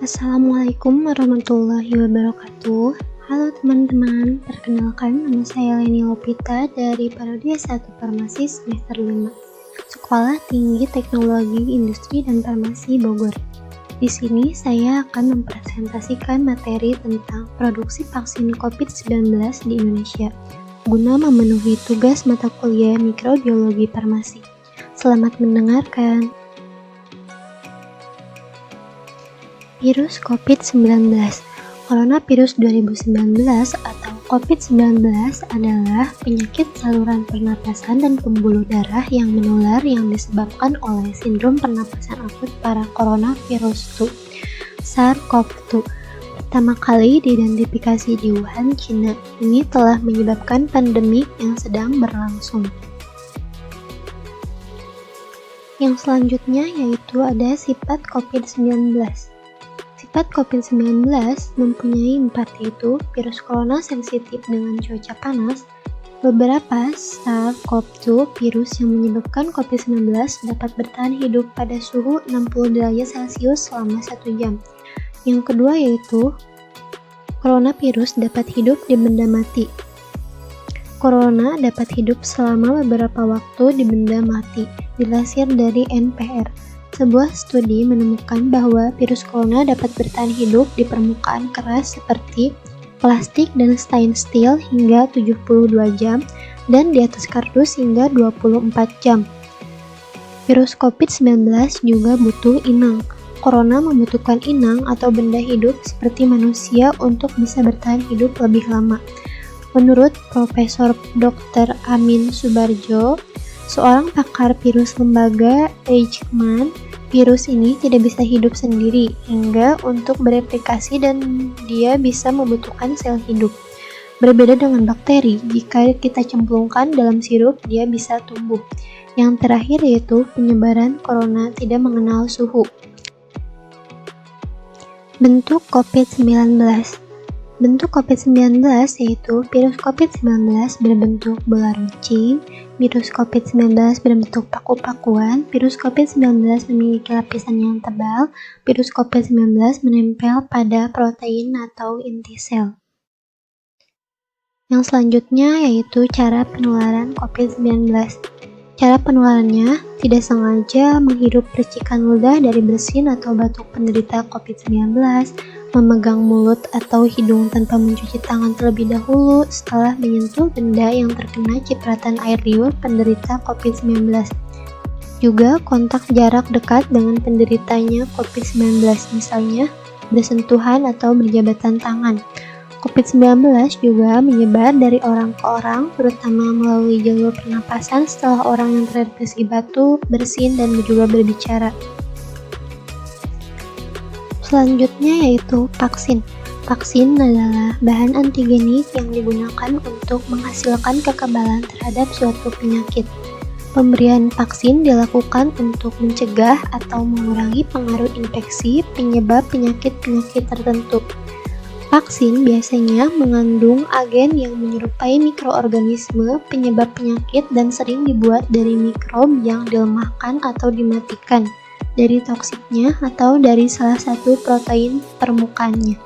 Assalamualaikum warahmatullahi wabarakatuh. Halo teman-teman, perkenalkan nama saya Leni Lopita dari Prodi S1 Farmasi semester 5, Sekolah Tinggi Teknologi Industri dan Farmasi Bogor. Di sini saya akan mempresentasikan materi tentang produksi vaksin COVID-19 di Indonesia guna memenuhi tugas mata kuliah mikrobiologi farmasi. Selamat mendengarkan. Virus COVID-19. Coronavirus 2019 atau COVID-19 adalah penyakit saluran pernapasan dan pembuluh darah yang menular yang disebabkan oleh sindrom pernapasan akut pada coronavirus 2 SARS-CoV-2. Pertama kali diidentifikasi di Wuhan, China. Ini telah menyebabkan pandemi yang sedang berlangsung. Yang selanjutnya yaitu ada sifat COVID-19. Sifat COVID-19 mempunyai 4, yaitu virus corona sensitif dengan cuaca panas. Beberapa SARS-CoV-2 virus yang menyebabkan COVID-19 dapat bertahan hidup pada suhu 60 derajat Celcius selama 1 jam. Yang kedua yaitu coronavirus dapat hidup di benda mati. Corona dapat hidup selama beberapa waktu di benda mati, dilansir dari NPR. Sebuah studi menemukan bahwa virus corona dapat bertahan hidup di permukaan keras seperti plastik dan stainless steel hingga 72 jam dan di atas kardus hingga 24 jam. Virus COVID-19 juga butuh inang. Corona membutuhkan inang atau benda hidup seperti manusia untuk bisa bertahan hidup lebih lama. Menurut Profesor Dr. Amin Subardjo, seorang pakar virus lembaga Eichmann, virus ini tidak bisa hidup sendiri hingga untuk bereplikasi dan dia bisa membutuhkan sel hidup. Berbeda dengan bakteri, jika kita cemplungkan dalam sirup, dia bisa tumbuh. Yang terakhir yaitu penyebaran corona tidak mengenal suhu. Bentuk COVID-19. Bentuk COVID-19 yaitu virus COVID-19 berbentuk bola runcing, virus COVID-19 berbentuk paku-pakuan, virus COVID-19 memiliki lapisan yang tebal, virus COVID-19 menempel pada protein atau inti sel. Yang selanjutnya yaitu cara penularan COVID-19. Cara penularannya tidak sengaja menghirup percikan ludah dari bersin atau batuk penderita COVID-19, memegang mulut atau hidung tanpa mencuci tangan terlebih dahulu setelah menyentuh benda yang terkena cipratan air liur penderita COVID-19. Juga kontak jarak dekat dengan penderitanya COVID-19, misalnya bersentuhan atau berjabatan tangan. COVID-19 juga menyebar dari orang ke orang, terutama melalui jalur pernapasan setelah orang yang terinfeksi batuk, bersin, dan juga berbicara. Selanjutnya yaitu vaksin. Vaksin adalah bahan antigenik yang digunakan untuk menghasilkan kekebalan terhadap suatu penyakit. Pemberian vaksin dilakukan untuk mencegah atau mengurangi pengaruh infeksi penyebab penyakit-penyakit tertentu. Vaksin biasanya mengandung agen yang menyerupai mikroorganisme penyebab penyakit dan sering dibuat dari mikrob yang dilemahkan atau dimatikan dari toksiknya atau dari salah satu protein permukaannya.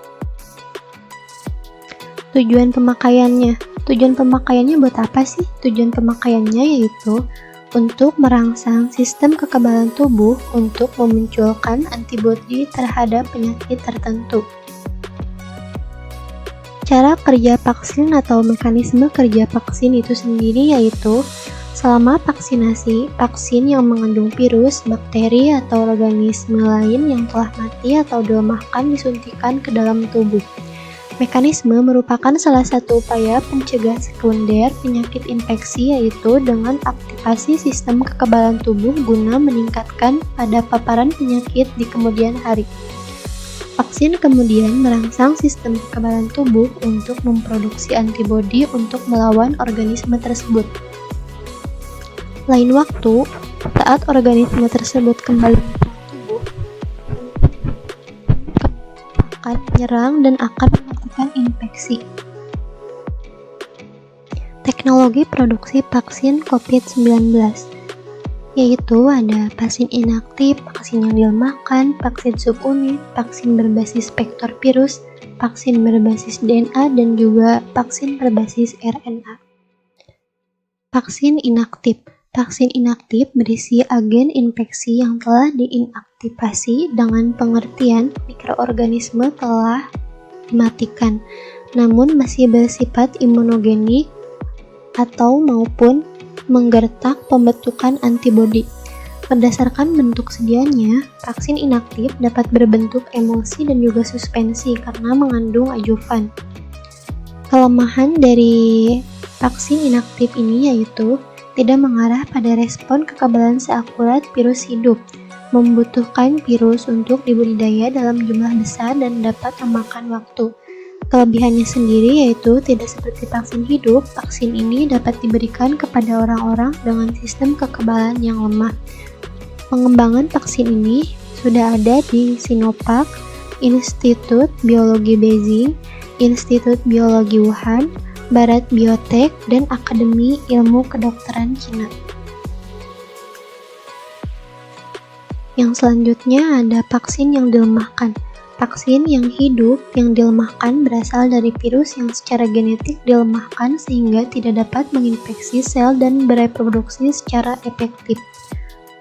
Tujuan pemakaiannya. Tujuan pemakaiannya buat apa sih? Tujuan pemakaiannya yaitu untuk merangsang sistem kekebalan tubuh untuk memunculkan antibodi terhadap penyakit tertentu. Cara kerja vaksin atau mekanisme kerja vaksin itu sendiri yaitu selama vaksinasi, vaksin yang mengandung virus, bakteri, atau organisme lain yang telah mati atau dilemahkan disuntikan ke dalam tubuh. Mekanisme merupakan salah satu upaya pencegah sekunder penyakit infeksi, yaitu dengan aktivasi sistem kekebalan tubuh guna meningkatkan pada paparan penyakit di kemudian hari. Vaksin kemudian merangsang sistem kekebalan tubuh untuk memproduksi antibodi untuk melawan organisme tersebut. Lain waktu, saat organisme tersebut kembali menyerang tubuh, akan menyerang dan akan melakukan infeksi. Teknologi produksi vaksin COVID-19 yaitu ada vaksin inaktif, vaksin yang dilemahkan, vaksin subunit, vaksin berbasis vektor virus, vaksin berbasis DNA, dan juga vaksin berbasis RNA. Vaksin inaktif. Vaksin inaktif berisi agen infeksi yang telah diinaktivasi dengan pengertian mikroorganisme telah dimatikan, namun masih bersifat imunogenik atau maupun menggertak pembentukan antibodi. Berdasarkan bentuk sedianya, vaksin inaktif dapat berbentuk emulsi dan juga suspensi karena mengandung adjuvan. Kelemahan dari vaksin inaktif ini yaitu tidak mengarah pada respon kekebalan seakurat virus hidup, membutuhkan virus untuk dibudidaya dalam jumlah besar dan dapat memakan waktu. Kelebihannya sendiri yaitu tidak seperti vaksin hidup, vaksin ini dapat diberikan kepada orang-orang dengan sistem kekebalan yang lemah. Pengembangan vaksin ini sudah ada di Sinovac, Institut Biologi Beijing, Institut Biologi Wuhan, Bharat Biotech, dan Akademi Ilmu Kedokteran Cina. Yang selanjutnya ada vaksin yang dilemahkan. Vaksin yang hidup yang dilemahkan berasal dari virus yang secara genetik dilemahkan sehingga tidak dapat menginfeksi sel dan bereproduksi secara efektif.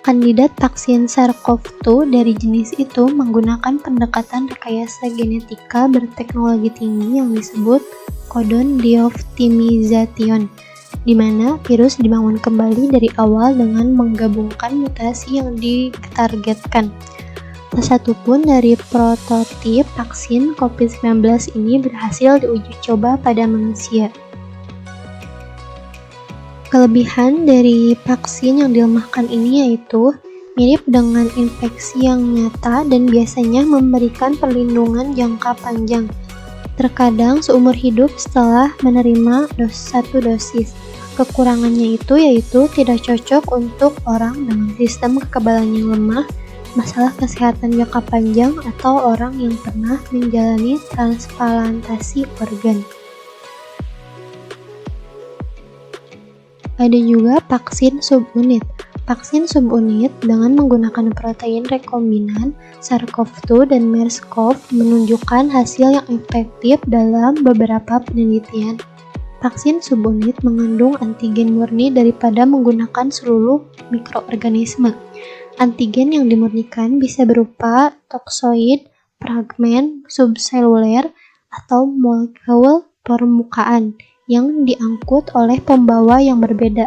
Kandidat vaksin SARS-CoV-2 dari jenis itu menggunakan pendekatan rekayasa genetika berteknologi tinggi yang disebut codon deoptimization, di mana virus dibangun kembali dari awal dengan menggabungkan mutasi yang ditargetkan. Tak satu pun dari prototip vaksin COVID-19 ini berhasil diuji coba pada manusia. Kelebihan dari vaksin yang dilemahkan ini yaitu mirip dengan infeksi yang nyata dan biasanya memberikan perlindungan jangka panjang, terkadang seumur hidup setelah menerima satu dosis. Kekurangannya itu yaitu tidak cocok untuk orang dengan sistem kekebalan yang lemah, masalah kesehatan jangka panjang, atau orang yang pernah menjalani transplantasi organ. Ada juga vaksin subunit. Vaksin subunit dengan menggunakan protein rekombinan SARS-CoV-2 dan MERS-CoV menunjukkan hasil yang efektif dalam beberapa penelitian. Vaksin subunit mengandung antigen murni daripada menggunakan seluruh mikroorganisme. Antigen yang dimurnikan bisa berupa toksoid, fragmen subseluler, atau molekul permukaan yang diangkut oleh pembawa yang berbeda.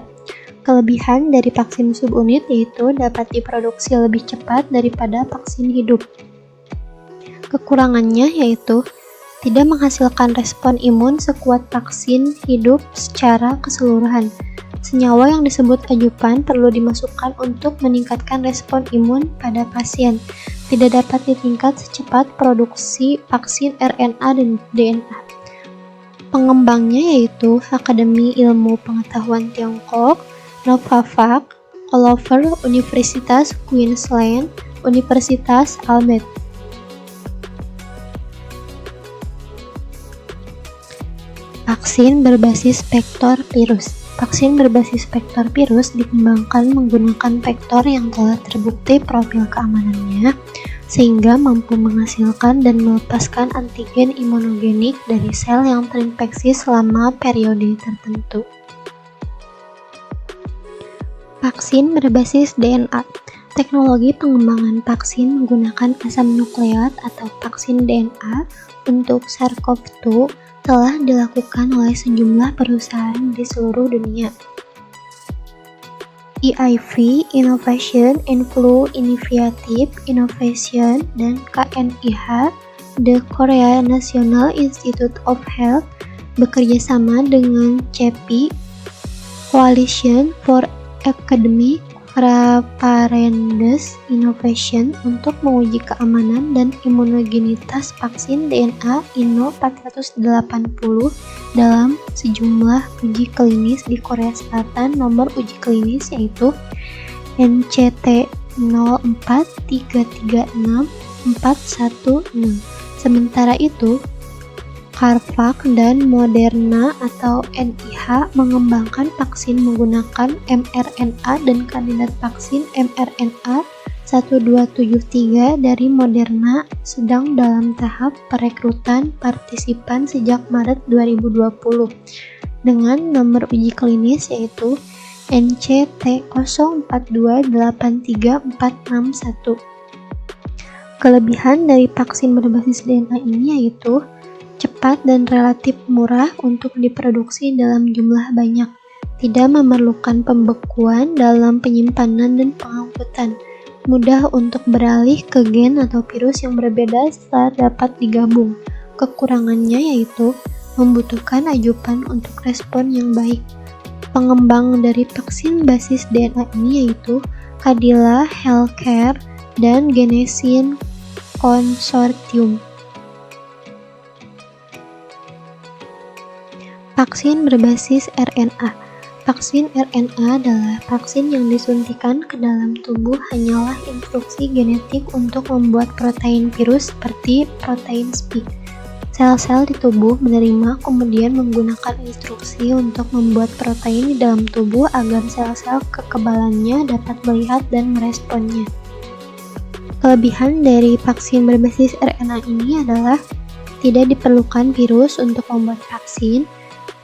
Kelebihan dari vaksin subunit yaitu dapat diproduksi lebih cepat daripada vaksin hidup. Kekurangannya yaitu tidak menghasilkan respon imun sekuat vaksin hidup secara keseluruhan. Senyawa yang disebut adjuvan perlu dimasukkan untuk meningkatkan respon imun pada pasien. Tidak dapat ditingkat secepat produksi vaksin RNA dan DNA. Pengembangnya yaitu Akademi Ilmu Pengetahuan Tiongkok, Novavax, Oliver, Universitas Queensland, Universitas Albert. Vaksin berbasis vektor virus. Vaksin berbasis vektor virus dikembangkan menggunakan vektor yang telah terbukti profil keamanannya, sehingga mampu menghasilkan dan melepaskan antigen imunogenik dari sel yang terinfeksi selama periode tertentu. Vaksin berbasis DNA. Teknologi pengembangan vaksin menggunakan asam nukleat atau vaksin DNA untuk SARS-CoV-2 telah dilakukan oleh sejumlah perusahaan di seluruh dunia. EIV Innovation, Influ Initiative Innovation, dan KNIH The Korea National Institute of Health bekerja sama dengan CEPI, Coalition for Academic Preparedness Innovation, untuk menguji keamanan dan imunogenitas vaksin DNA Inno 480 dalam sejumlah uji klinis di Korea Selatan. Nomor uji klinis yaitu NCT 04336-416. Sementara itu, CureVac dan Moderna atau NIH mengembangkan vaksin menggunakan mRNA, dan kandidat vaksin mRNA 1273 dari Moderna sedang dalam tahap perekrutan partisipan sejak Maret 2020 dengan nomor uji klinis yaitu NCT 04283461. Kelebihan dari vaksin berbasis DNA ini yaitu cepat dan relatif murah untuk diproduksi dalam jumlah banyak, tidak memerlukan pembekuan dalam penyimpanan dan pengangkutan, mudah untuk beralih ke gen atau virus yang berbeda setelah dapat digabung. Kekurangannya yaitu membutuhkan ajupan untuk respon yang baik. Pengembang dari vaksin basis DNA ini yaitu Cadila Healthcare dan Genexin Consortium. Vaksin berbasis RNA. Vaksin RNA adalah vaksin yang disuntikan ke dalam tubuh hanyalah instruksi genetik untuk membuat protein virus seperti protein spike. Sel-sel di tubuh menerima kemudian menggunakan instruksi untuk membuat protein di dalam tubuh agar sel-sel kekebalannya dapat melihat dan meresponnya. Kelebihan dari vaksin berbasis RNA ini adalah tidak diperlukan virus untuk membuat vaksin,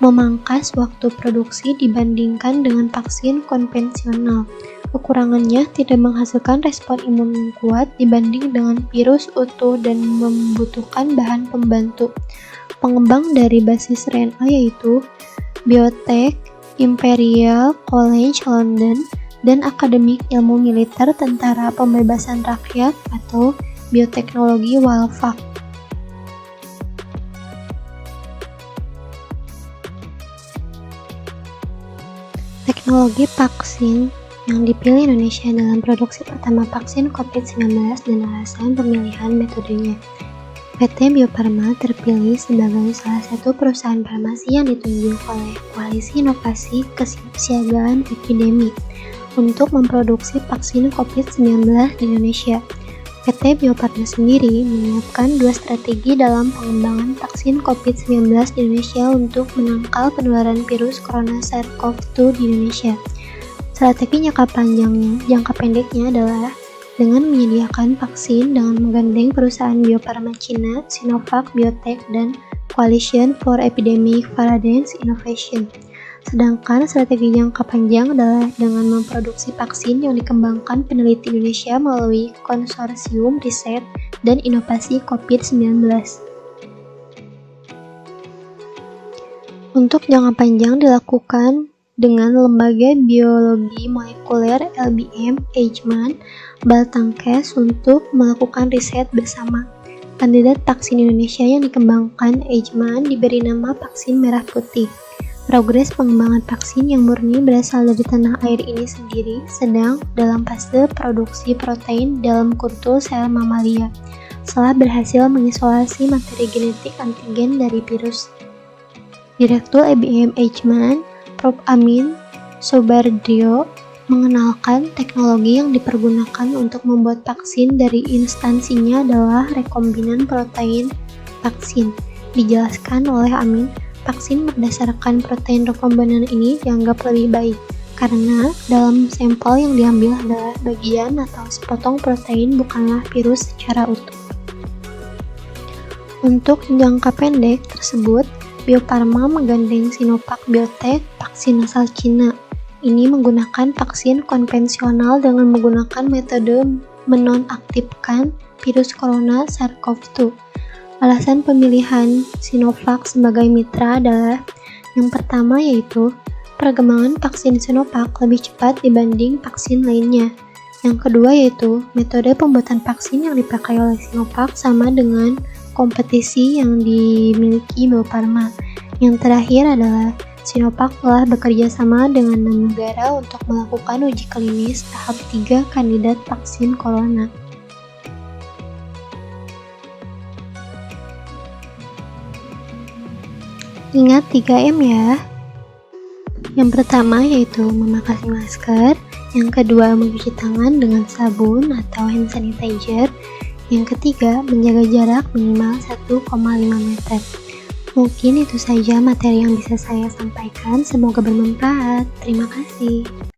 memangkas waktu produksi dibandingkan dengan vaksin konvensional. Kekurangannya tidak menghasilkan respon imun yang kuat dibanding dengan virus utuh dan membutuhkan bahan pembantu. Pengembang dari basis RNA yaitu Biotech, Imperial College London, dan Akademik Ilmu Militer Tentara Pembebasan Rakyat atau Bioteknologi Walvac. Teknologi vaksin yang dipilih Indonesia dalam produksi pertama vaksin COVID-19 dan alasan pemilihan metodenya. PT Bio Farma terpilih sebagai salah satu perusahaan farmasi yang ditunjuk oleh Koalisi Inovasi Kesiapsiagaan Epidemi untuk memproduksi vaksin COVID-19 di Indonesia. PT Bio Farma sendiri menyiapkan 2 strategi dalam pengembangan vaksin COVID-19 di Indonesia untuk menangkal penularan virus corona SARS-CoV-2 di Indonesia. Strategi jangka pendeknya adalah dengan menyediakan vaksin dengan menggandeng perusahaan Bio Farma Cina, Sinovac Biotech, dan Coalition for Epidemic Preparedness Innovation. Sedangkan strategi jangka panjang adalah dengan memproduksi vaksin yang dikembangkan peneliti Indonesia melalui Konsorsium Riset dan Inovasi COVID-19. Untuk jangka panjang dilakukan dengan Lembaga Biologi Molekuler LBM Eijkman Baltangkes untuk melakukan riset bersama. Kandidat vaksin Indonesia yang dikembangkan Eijkman diberi nama vaksin merah putih. Progres pengembangan vaksin yang murni berasal dari tanah air ini sendiri sedang dalam fase produksi protein dalam kultur sel mamalia setelah berhasil mengisolasi materi genetik antigen dari virus. Direktur IBM Eijkman, Prof. Amin Subardrio, mengenalkan teknologi yang dipergunakan untuk membuat vaksin dari instansinya adalah rekombinan protein vaksin. Dijelaskan oleh Amin, vaksin berdasarkan protein rekombinan ini dianggap lebih baik karena dalam sampel yang diambil adalah bagian atau sepotong protein, bukanlah virus secara utuh. Untuk jangka pendek tersebut, Bio Farma menggandeng Sinovac Biotech, vaksin asal Cina. Ini menggunakan vaksin konvensional dengan menggunakan metode menonaktifkan virus corona SARS-CoV-2. Alasan pemilihan Sinovac sebagai mitra adalah yang pertama yaitu perkembangan vaksin Sinovac lebih cepat dibanding vaksin lainnya. Yang kedua yaitu metode pembuatan vaksin yang dipakai oleh Sinovac sama dengan kompetisi yang dimiliki Bio Farma. Yang terakhir adalah Sinovac telah bekerja sama dengan 6 negara untuk melakukan uji klinis tahap 3 kandidat vaksin corona. Ingat 3M ya. Yang pertama yaitu memakai masker, yang kedua mencuci tangan dengan sabun atau hand sanitizer, yang ketiga menjaga jarak minimal 1,5 meter. Mungkin itu saja materi yang bisa saya sampaikan, semoga bermanfaat. Terima kasih.